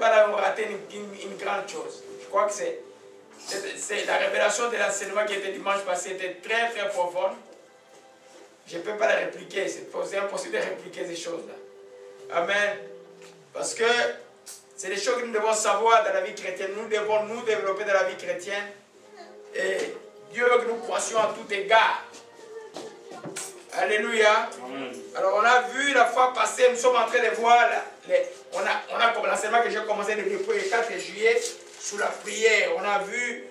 pas rater une grande chose. Je crois que c'est la révélation de l'enseignement qui était dimanche passé était très très profonde. Je ne peux pas la répliquer, c'est impossible de répliquer ces choses-là. Amen. Parce que c'est des choses que nous devons savoir dans la vie chrétienne. Nous devons nous développer dans la vie chrétienne. Et Dieu veut que nous croissions à tout égard. Alléluia. Amen. Alors on a vu la fois passée, nous sommes en train de voir, on a comme l'enseignement que j'ai commencé depuis le 4 juillet, sous la prière. On a vu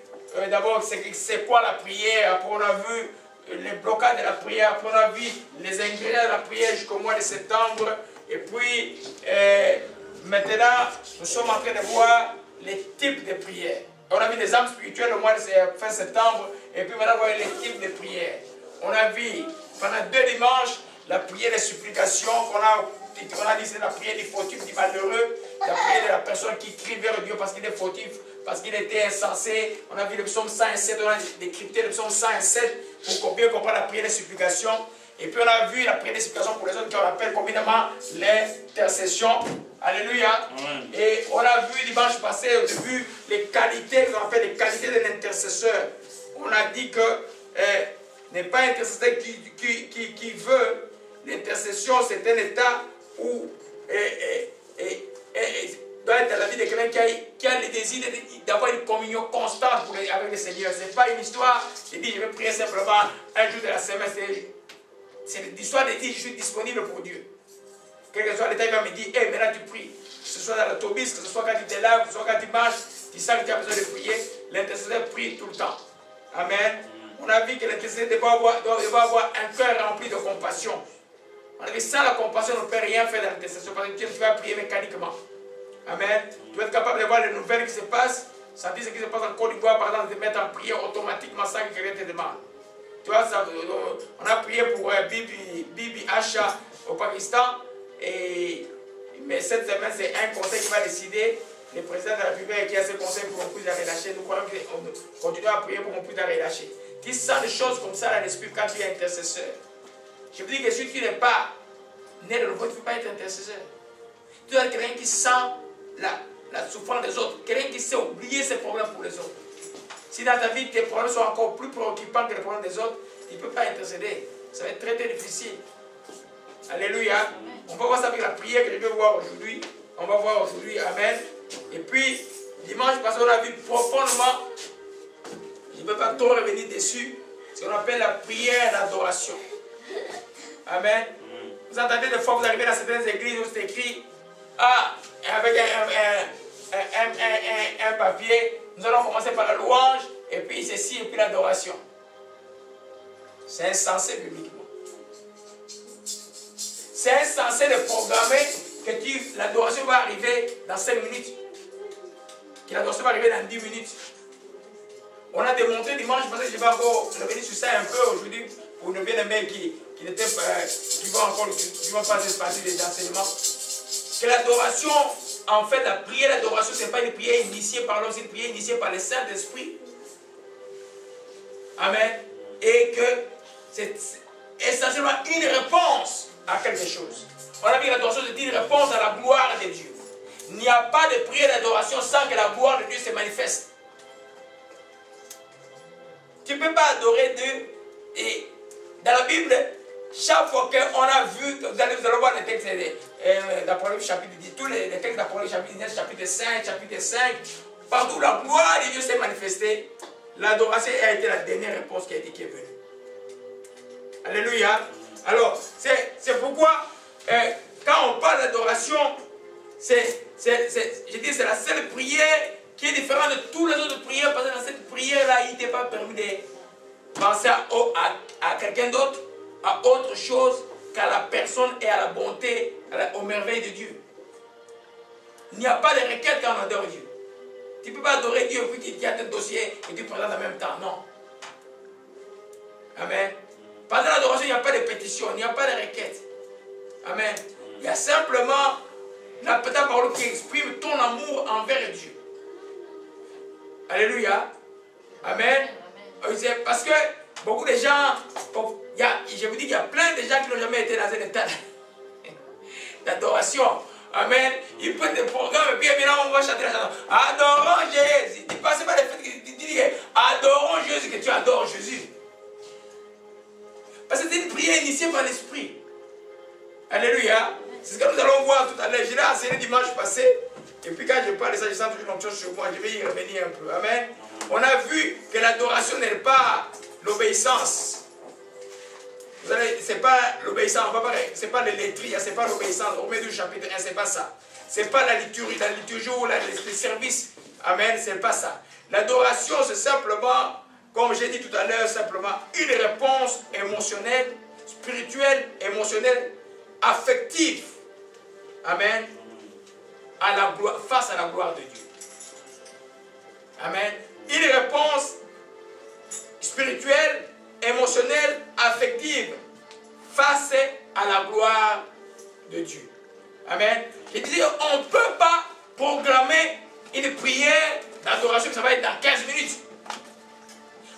d'abord c'est quoi la prière, après on a vu les blocages de la prière, après on a vu les ingrédients de la prière jusqu'au mois de septembre. Et puis maintenant, nous sommes en train de voir les types de prières. On a vu les âmes spirituelles au mois de fin septembre, et puis maintenant on voit les types de prières. On a vu pendant 2 dimanches la prière des supplications qu'on a dit c'est la prière du fautif, du malheureux, la prière de la personne qui crie vers Dieu parce qu'il est fautif, parce qu'il était insensé. On a vu le psaume 107, on a décrypté le psaume 107 pour bien comprendre la prière des supplications. Et puis on a vu la prière des supplications pour les autres qu'on appelle communément l'intercession. Alléluia. Amen. Et on a vu dimanche passé au début les qualités qu'on appelle les qualités de l'intercesseur. On a dit que n'est pas un intercesseur qui veut. L'intercession, c'est un état où doit être dans la vie de quelqu'un qui a le désir d'avoir une communion constante avec le Seigneur. Ce n'est pas une histoire de dire je vais prier simplement un jour de la semaine. C'est l'histoire de dire je suis disponible pour Dieu. Quel que soit l'état, il va me dire hey, maintenant tu pries. Que ce soit dans l'autobus, que ce soit quand tu te laves, que ce soit quand tu marches, tu sens que tu as besoin de prier. L'intercesseur prie tout le temps. Amen. On a vu que l'intercesseur doit avoir un cœur rempli de compassion. On a vu sans la compassion, on ne peut rien faire dans l'intercession parce que tu vas prier mécaniquement. Amen. Tu vas être capable de voir les nouvelles qui se passent, sentir ce qui se passe en Côte d'Ivoire, par exemple, de mettre en prière automatiquement sans que quelqu'un te demande. Tu vois, on a prié pour Bibi Asha au Pakistan, mais cette semaine, c'est un conseil qui va décider. Le président de la République qui a ce conseil pour qu'on puisse la relâcher. Nous croyons qu'on continue à prier pour qu'on puisse la relâcher. Tu sens des choses comme ça dans l'esprit quand tu es intercesseur. Je vous dis que si tu n'es pas né de nouveau, tu ne peux pas être intercesseur. Tu dois être quelqu'un qui sent la souffrance des autres, quelqu'un qui sait oublier ses problèmes pour les autres. Si dans ta vie, tes problèmes sont encore plus préoccupants que les problèmes des autres, tu ne peux pas intercéder. Ça va être très très difficile. Alléluia. On va voir ça avec la prière que je vais voir aujourd'hui. On va voir aujourd'hui. Amen. Et puis, dimanche passé, on a vu profondément, je ne peux pas trop revenir dessus, ce qu'on appelle la prière d'adoration. Amen. Vous entendez des fois, vous arrivez dans certaines églises où c'est écrit, avec un papier, nous allons commencer par la louange, et puis ceci, et puis l'adoration. C'est insensé bibliquement. C'est insensé de programmer que l'adoration va arriver dans 5 minutes. Que l'adoration va arriver dans 10 minutes. On a démontré dimanche, parce que je vais encore revenir sur ça un peu aujourd'hui, pour ne bien-aimés qui vont pas se passer des enseignements. Que l'adoration, en fait, la prière d'adoration, ce n'est pas une prière initiée par l'homme, c'est une prière initiée par le Saint-Esprit. Amen. Et que c'est essentiellement une réponse à quelque chose. On a vu que l'adoration, c'est une réponse à la gloire de Dieu. Il n'y a pas de prière d'adoration sans que la gloire de Dieu se manifeste. Tu ne peux pas adorer Dieu. Et dans la Bible, chaque fois qu'on a vu, vous allez voir les textes d'Apocalypse chapitre 10, tous les textes d'Apocalypse chapitre 10, chapitre 5, partout où la gloire de Dieu s'est manifestée, l'adoration a été la dernière réponse qui est venue. Alléluia. Alors, c'est pourquoi, quand on parle d'adoration, je dis c'est la seule prière qui est différente de toutes les autres prières, parce que dans cette prière-là, il n'était pas permis de penser à quelqu'un d'autre, à autre chose qu'à la personne et à la bonté, aux merveilles de Dieu. Il n'y a pas de requête quand on adore Dieu. Tu ne peux pas adorer Dieu et puis tu as tes dossiers et tu présentes en même temps. Non. Amen. Pendant l'adoration, il n'y a pas de pétition, il n'y a pas de requête. Amen. Il y a simplement la parole qui exprime ton amour envers Dieu. Alléluia. Amen. Parce que beaucoup de gens, je vous dis qu'il y a plein de gens qui n'ont jamais été dans un état d'adoration. Amen. Ils prennent des programmes et puis évidemment on va va chanter la chanson. Adorons Jésus. Ne passez pas les fêtes qui disent adorons Jésus, que tu adores Jésus. Parce que c'est une prière initiée par l'Esprit. Alléluia. C'est ce que nous allons voir tout à l'heure. Je l'ai enseigné dimanche passé. Et puis quand je parle de ça, je sens toujours une chose sur moi. Je vais y revenir un peu. Amen. On a vu que l'adoration n'est pas l'obéissance. C'est pas l'obéissance, c'est pas le lettri, c'est pas l'obéissance. Au milieu du chapitre 1, c'est pas ça. C'est pas la liturgie ou le service. Amen, c'est pas ça. L'adoration, c'est simplement, comme j'ai dit tout à l'heure, simplement une réponse émotionnelle, spirituelle, émotionnelle, affective. Amen. À la gloire, face à la gloire de Dieu. Amen. Une réponse spirituelle, émotionnelle, affective, face à la gloire de Dieu. Amen. Je disais, on ne peut pas programmer une prière d'adoration que ça va être dans 15 minutes.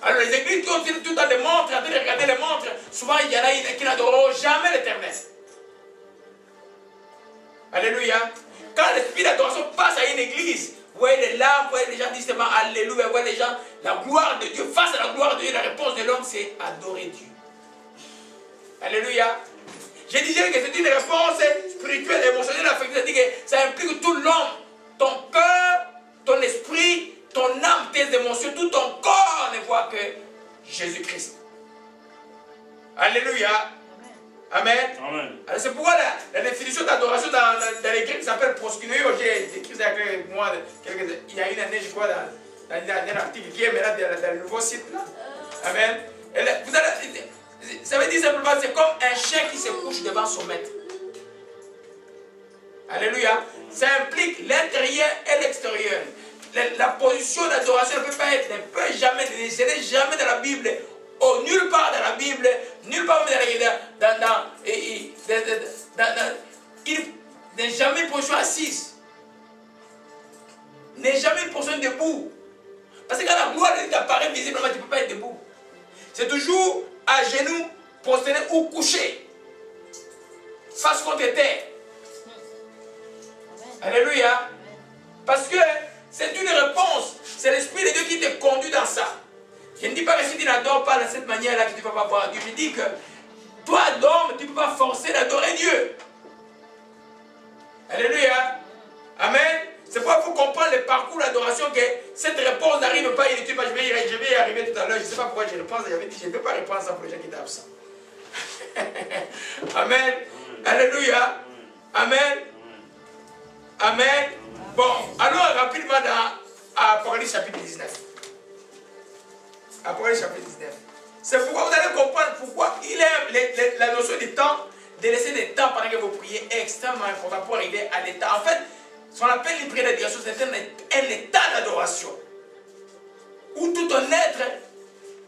Alors les églises qui ont tout le temps des montres, en train de regarder les montres, souvent il y en a qui n'adoreront jamais l'Éternel. Alléluia. Quand l'esprit d'adoration passe à une église, vous voyez les larmes, vous voyez les gens disent seulement Alléluia, vous voyez les gens, la gloire de Dieu, face à la gloire de Dieu, la réponse de l'homme c'est adorer Dieu. Alléluia. Je disais que c'est une réponse spirituelle, émotionnelle, affective, c'est-à-dire que ça implique tout l'homme, ton cœur, ton esprit, ton âme, tes émotions, tout ton corps ne voit que Jésus-Christ. Alléluia. Amen. Amen. C'est pourquoi la définition d'adoration dans les Grecs s'appelle proskuneo. J'ai écrit ça avec moi il y a une année, je crois, dans un article qui est maintenant dans le nouveau site. Là. Amen. Ça veut dire simplement c'est comme un chien qui se couche devant son maître. Alléluia. Ça implique l'intérieur et l'extérieur. La position d'adoration ne peut pas être, ne peut jamais, ce n'est jamais dans la Bible. Oh, nulle part dans la Bible, nulle part n'est jamais une position assise. N'est jamais une position debout. Parce que quand la gloire de Dieu apparaît visiblement, tu ne peux pas être debout. C'est toujours à genoux, prosterné ou couché. Face contre terre. Alléluia. Parce que c'est une réponse. C'est l'Esprit de Dieu qui te conduit dans ça. Je ne dis pas que si tu n'adores pas de cette manière-là que tu ne vas pas voir Dieu. Je dis que toi, d'homme, tu ne peux pas forcer d'adorer Dieu. Alléluia. Amen. C'est pourquoi il faut comprendre le parcours d'adoration que cette réponse n'arrive pas inutilement. Je vais y arriver tout à l'heure. Je ne sais pas pourquoi je repense. J'avais dit je ne peux pas répondre ça pour les gens qui étaient absents. Amen. Alléluia. Amen. Amen. Bon, allons rapidement dans Apocalypse chapitre 19. Apocalypse chapitre 19. C'est pourquoi vous allez comprendre pourquoi il aime la notion du temps, de laisser des temps pendant que vous priez est extrêmement important pour arriver à l'état. En fait, ce qu'on appelle une prière d'adoration, c'est un état d'adoration où tout ton être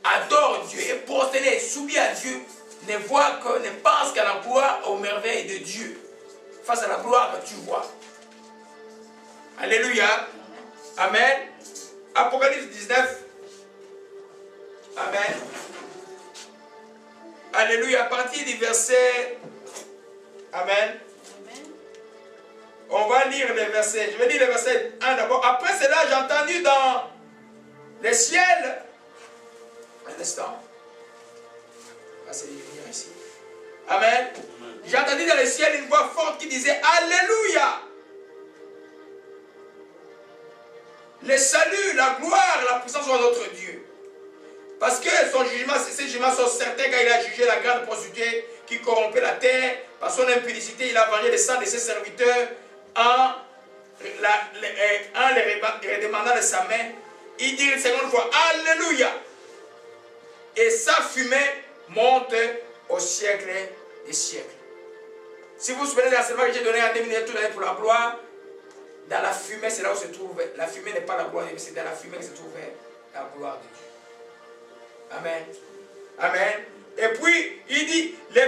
adore Dieu, est prosterné, soumis à Dieu, ne voit que, ne pense qu'à la gloire, aux merveilles de Dieu, face à la gloire que tu vois. Alléluia. Amen. Apocalypse 19. Amen. Alléluia. À partir du verset. Amen. On va lire les versets. Je vais lire le verset 1 d'abord. Après cela, j'ai entendu dans les ciels. Un instant. On va essayer de venir ici. Amen. J'ai entendu dans les ciels une voix forte qui disait Alléluia. Le salut, la gloire, la puissance sont notre Dieu. Parce que ses jugements sont certains quand il a jugé la grande prostituée qui corrompait la terre. Par son impudicité, il a vengé le sang de ses serviteurs en les redemandant de sa main. Il dit une seconde fois Alléluia. Et sa fumée monte au siècle des siècles. Si vous vous souvenez de l'enseignement que j'ai donné en 2000 pour la gloire, dans la fumée, c'est là où se trouve. La fumée n'est pas la gloire de Dieu, c'est dans la fumée que se trouve la gloire de Dieu. Amen. Amen. Et puis, il dit, les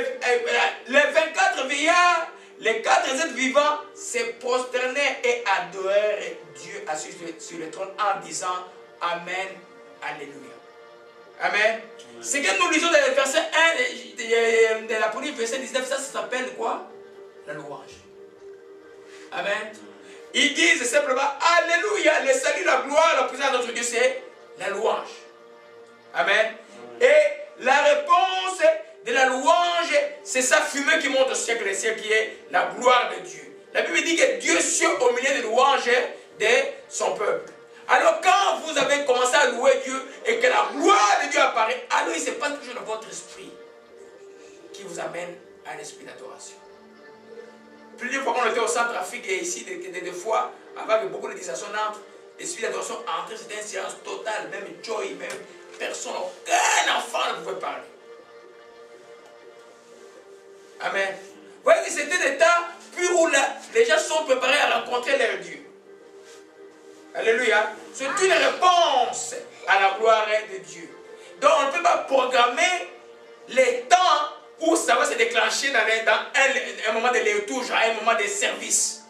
24 vieillards, les 4 êtres vivants, se prosternaient et adorèrent Dieu assis sur le trône en disant Amen, Alléluia. Amen. Ce que nous lisons dans le verset 1 de la première verset 19, ça s'appelle quoi? La louange. Amen. Ils disent simplement gloire, la puissance de notre Dieu, c'est la louange. Amen. Et la réponse de la louange, c'est sa fumée qui monte au siècle des siècles, qui est la gloire de Dieu. La Bible dit que Dieu suit au milieu des louanges de son peuple. Alors quand vous avez commencé à louer Dieu et que la gloire de Dieu apparaît, alors il ne se passe toujours dans votre esprit qui vous amène à un esprit d'adoration. Plusieurs fois qu'on était au Centrafrique et ici, des fois, avec beaucoup de distractions, l'esprit d'adoration entrait, c'était un silence total, même Joy, même personne, aucun enfant ne pouvait parler. Amen. Vous voyez que c'était des temps purs où les gens sont préparés à rencontrer leur Dieu. Alléluia. C'est une réponse à la gloire de Dieu. Donc on ne peut pas programmer les temps où ça va se déclencher dans un moment de l'étouche, à un moment de service.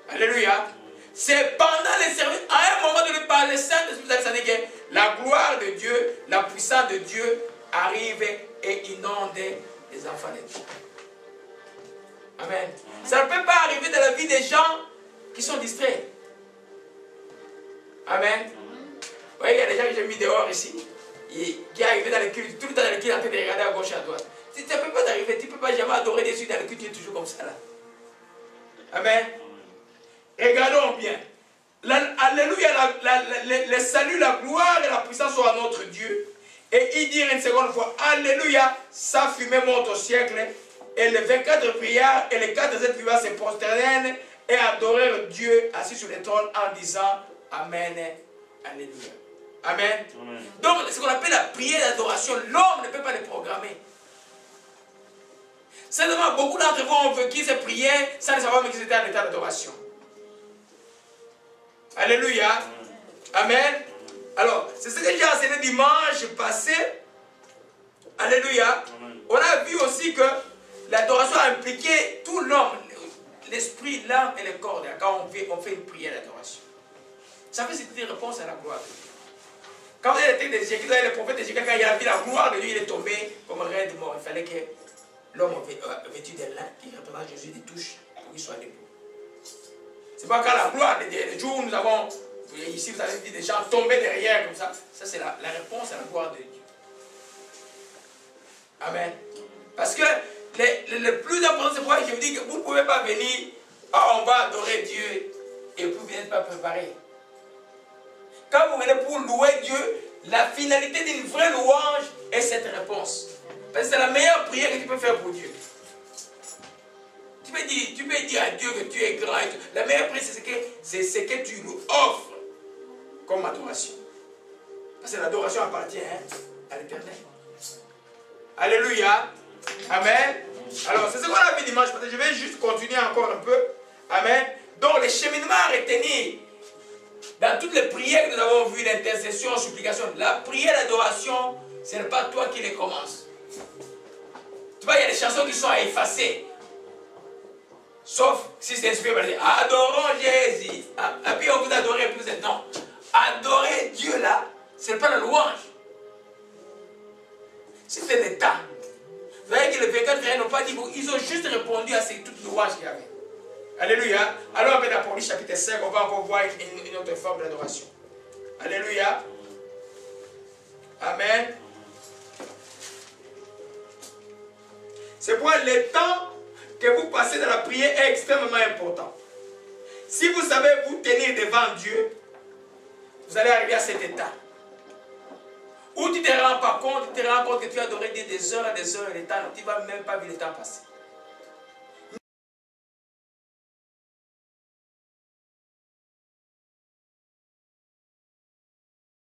Alléluia. C'est pendant les services, à un moment donné, par le Saint-Esprit, que la gloire de Dieu, la puissance de Dieu arrive et inonde les enfants de Dieu. Amen. Ça ne peut pas arriver dans la vie des gens qui sont distraits. Amen. Vous voyez, il y a des gens que j'ai mis dehors ici, qui arrivent dans le culte, tout le temps dans le culte, en train de regarder à gauche et à droite. Ça ne peut pas t'arriver, tu ne peux pas jamais adorer des yeux dans le culte, tu es toujours comme ça là. Amen. Regardons bien. Alléluia, le salut, la gloire et la puissance sont à notre Dieu. Et il dit une seconde fois, Alléluia, sa fumée monte au siècle. Et les 24 prières et les 4 êtres vivants se prosternèrent et adorèrent Dieu assis sur le trône en disant Amen, Alléluia. Amen. Amen. Donc, ce qu'on appelle la prière d'adoration, l'homme ne peut pas le programmer. Seulement, beaucoup d'entre vous ont vécu ces prières sans savoir même qu'ils étaient en état d'adoration. Alléluia. Amen. Alors, c'est ce que j'ai enseigné dimanche passé. Alléluia. Amen. On a vu aussi que l'adoration a impliqué tout l'homme, l'esprit, l'âme et le corps. Quand on fait une prière d'adoration. Ça fait c'était une réponse à la gloire de Dieu. Quand vous avez le prophète Ézéchiel, quand il a vu la gloire de Dieu, il est tombé comme un rein de mort. Il fallait que l'homme vêtu de lin, qui représente Jésus, les touche pour qu'il soit debout. C'est pas quand la gloire de Dieu, le jour où nous avons, ici vous avez vu des gens tomber derrière comme ça, ça c'est la réponse à la gloire de Dieu. Amen. Parce que le plus important, c'est pourquoi je vous dis que vous ne pouvez pas venir, on va adorer Dieu, et vous n'êtes pas préparé. Quand vous venez pour louer Dieu, la finalité d'une vraie louange est cette réponse. Parce que c'est la meilleure prière que tu peux faire pour Dieu. Tu peux dire à Dieu que tu es grand. Et tout. La meilleure prière, c'est ce que tu nous offres comme adoration. Parce que l'adoration appartient à l'Éternel. Alléluia. Amen. Alors, c'est ce qu'on a vu dimanche. Je vais juste continuer encore un peu. Amen. Donc, les cheminements à retenir dans toutes les prières que nous avons vues, l'intercession, la supplication, la prière d'adoration, ce n'est pas toi qui les commences. Tu vois, il y a des chansons qui sont à effacer. Sauf si c'est inspiré par dire adorons Jésus. Et puis on vous adorer plus. Non. Adorer Dieu là, ce n'est pas la louange. C'était l'état. Vous voyez que les 24 frères n'ont pas dit, ils ont juste répondu à ces toutes louanges qu'il y avait. Alléluia. Alors avec l'Apocalypse chapitre 5, on va encore voir une autre forme d'adoration. Alléluia. Amen. C'est pourquoi le temps que vous passez dans la prière est extrêmement important. Si vous savez vous tenir devant Dieu, vous allez arriver à cet état. Où tu ne te rends pas compte, tu te rends compte que tu as adoré Dieu des heures et des temps, tu ne vas même pas vu le temps passer.